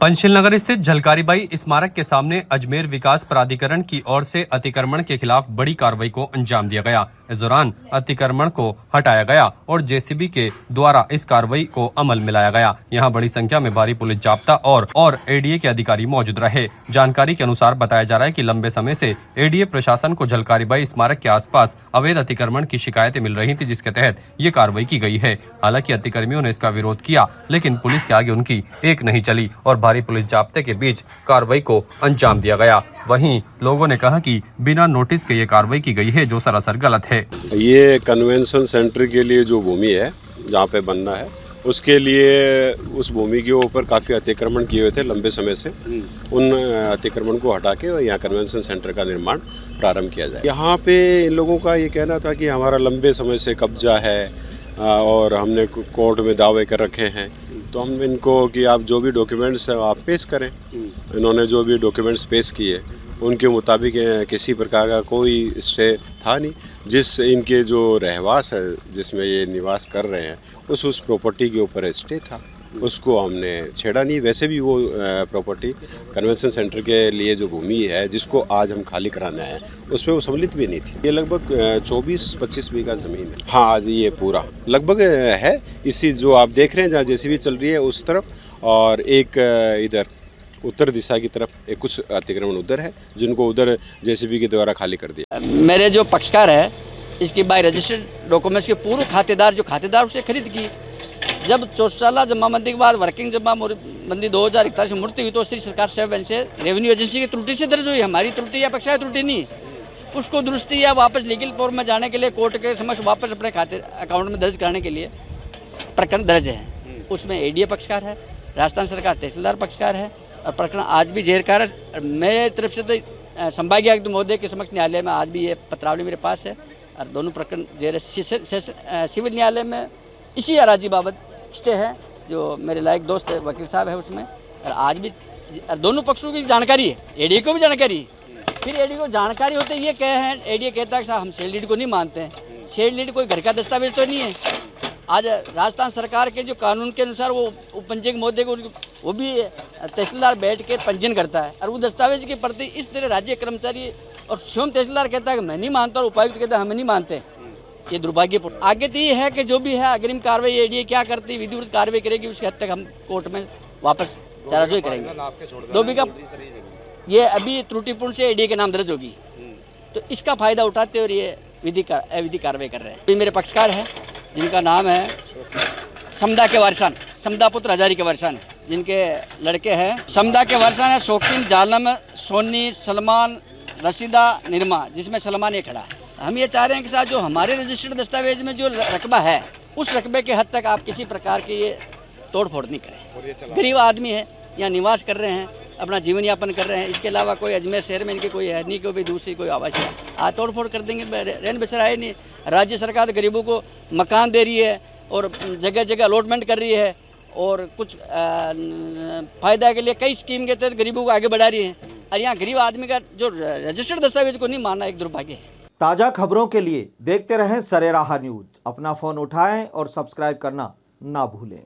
पंचशील नगर स्थित झलकारीबाई स्मारक के सामने अजमेर विकास प्राधिकरण की ओर से अतिक्रमण के खिलाफ बड़ी कार्रवाई को अंजाम दिया गया। इस दौरान अतिक्रमण को हटाया गया और जेसीबी के द्वारा इस कार्रवाई को अमल में लाया गया। यहां बड़ी संख्या में भारी पुलिस जाब्ता और एडीए के अधिकारी मौजूद रहे। जानकारी के अनुसार बताया जा रहा है कि लंबे समय से एडीए प्रशासन को झलकारीबाई स्मारक के आसपास अवैध अतिक्रमण की शिकायतें मिल रही थी, जिसके तहत ये कार्रवाई की गई है। हालांकि अतिक्रमियों ने इसका विरोध किया, लेकिन पुलिस के आगे उनकी एक नहीं चली और भारी पुलिस जाब्ते के बीच कार्रवाई को अंजाम दिया गया। वहीं लोगों ने कहा कि बिना नोटिस के ये कार्रवाई की गई है, जो सरासर गलत है। ये कन्वेंशन सेंटर के लिए जो भूमि है जहाँ पे बनना है, उसके लिए उस भूमि के ऊपर काफ़ी अतिक्रमण किए हुए थे लंबे समय से। उन अतिक्रमण को हटा के यहाँ कन्वेंशन सेंटर का निर्माण प्रारंभ किया जाए। यहाँ पे इन लोगों का ये कहना था कि हमारा लंबे समय से कब्जा है और हमने कोर्ट में दावे कर रखे हैं, तो हम इनको कि आप जो भी डॉक्यूमेंट्स आप पेश करें। इन्होंने जो भी डॉक्यूमेंट्स पेश किए उनके मुताबिक किसी प्रकार का कोई स्टे था नहीं। जिस इनके जो रहवास है, जिसमें ये निवास कर रहे हैं, उस प्रॉपर्टी के ऊपर स्टे था, उसको हमने छेड़ा नहीं। वैसे भी वो प्रॉपर्टी कन्वेंशन सेंटर के लिए जो भूमि है, जिसको आज हम खाली कराना है, उसमें वो सम्मिलित भी नहीं थी। ये लगभग 24-25 बीघा ज़मीन है। हाँ, आज ये पूरा लगभग है। इसी जो आप देख रहे हैं जहाँ जेसीबी चल रही है उस तरफ, और एक इधर उत्तर दिशा की तरफ एक कुछ अतिक्रमण उधर है, जिनको उधर जेसीबी के द्वारा खाली कर दिया। मेरे जो पक्षकार है, इसकी बाय रजिस्टर्ड डॉक्यूमेंट्स के पूर्व खातेदार जो खातेदार उसे खरीद की। जब चौसाला जमाबंदी के बाद वर्किंग जमाबंदी 2041 में मूर्ति हुई, तो श्री सरकार सेवन से रेवेन्यू एजेंसी की त्रुटि से दर्ज हुई। हमारी त्रुटि या पक्षकार त्रुटि नहीं, उसको दुरुस्ती या वापस लीगल फॉर्म में जाने के लिए कोर्ट के समक्ष वापस अपने खाते अकाउंट में दर्ज कराने के लिए प्रकरण दर्ज है। उसमें एडीए पक्षकार है, राजस्थान सरकार तहसीलदार पक्षकार है, और प्रकरण आज भी जेरकार है। मेरे तरफ से तो संभागीय आयुक्त महोदय के समक्ष न्यायालय में आज भी ये पत्रावली मेरे पास है, और दोनों प्रकरण जेर सिविल न्यायालय में इसी अराजी बाबत स्टे है। जो मेरे लायक दोस्त वकील साहब है उसमें, और आज भी दोनों पक्षों की जानकारी है, एडीए को भी जानकारी है। फिर एडीए को जानकारी होते ये कहे हैं, एडीए कहता है कि साहब हम शेयर लीड को नहीं मानते हैं। शेयर लीड कोई घर का दस्तावेज तो नहीं है। आज राजस्थान सरकार के जो कानून के अनुसार वो उपपंजीयक महोदय को वो भी तहसीलदार बैठ के पंजीयन करता है, और वो दस्तावेज की प्रति इस तरह राज्य कर्मचारी और स्वयं तहसीलदार कहता है कि मैं नहीं मानता, और उपायुक्त कहता है हम नहीं मानते। ये दुर्भाग्यपूर्ण। आगे तो ये है कि जो भी है अग्रिम कार्रवाई एडीए क्या करती, विधिवत कार्रवाई करेगी, उसके हद तक हम कोर्ट में वापस चाराजोई करेंगे। 2 बीघा ये अभी त्रुटिपूर्ण से एडीए के नाम दर्ज होगी, तो इसका फायदा उठाते हुए ये अविधि कार्रवाई कर रहे हैं। अभी मेरे पक्षकार है जिनका नाम है समदा के वारसान, समदा पुत्र हजारी के वारसान, जिनके लड़के हैं समदा के वारसान है शौकीन, जालम, सोनी, सलमान, रशीदा, निरमा, जिसमें सलमान ये खड़ा है। हम ये चाह रहे हैं कि साथ जो हमारे रजिस्टर्ड दस्तावेज में जो रकबा है, उस रकबे के हद तक आप किसी प्रकार की ये तोड़ फोड़ नहीं करें। गरीब आदमी है, यहाँ निवास कर रहे हैं, अपना जीवन यापन कर रहे हैं। इसके अलावा कोई अजमेर शहर में इनकी कोई है नहीं, कोई भी दूसरी कोई आवास है। आज तोड़ फोड़ कर देंगे, रहन बसर आए नहीं। राज्य सरकार गरीबों को मकान दे रही है और जगह जगह अलॉटमेंट कर रही है, और कुछ फ़ायदा के लिए कई स्कीम के तहत गरीबों को आगे बढ़ा रही है, और यहाँ गरीब आदमी का जो रजिस्टर्ड दस्तावेज को नहीं मानना एक दुर्भाग्य है। ताज़ा खबरों के लिए देखते रहें सरेराह न्यूज़। अपना फ़ोन उठाएं और सब्सक्राइब करना ना भूलें।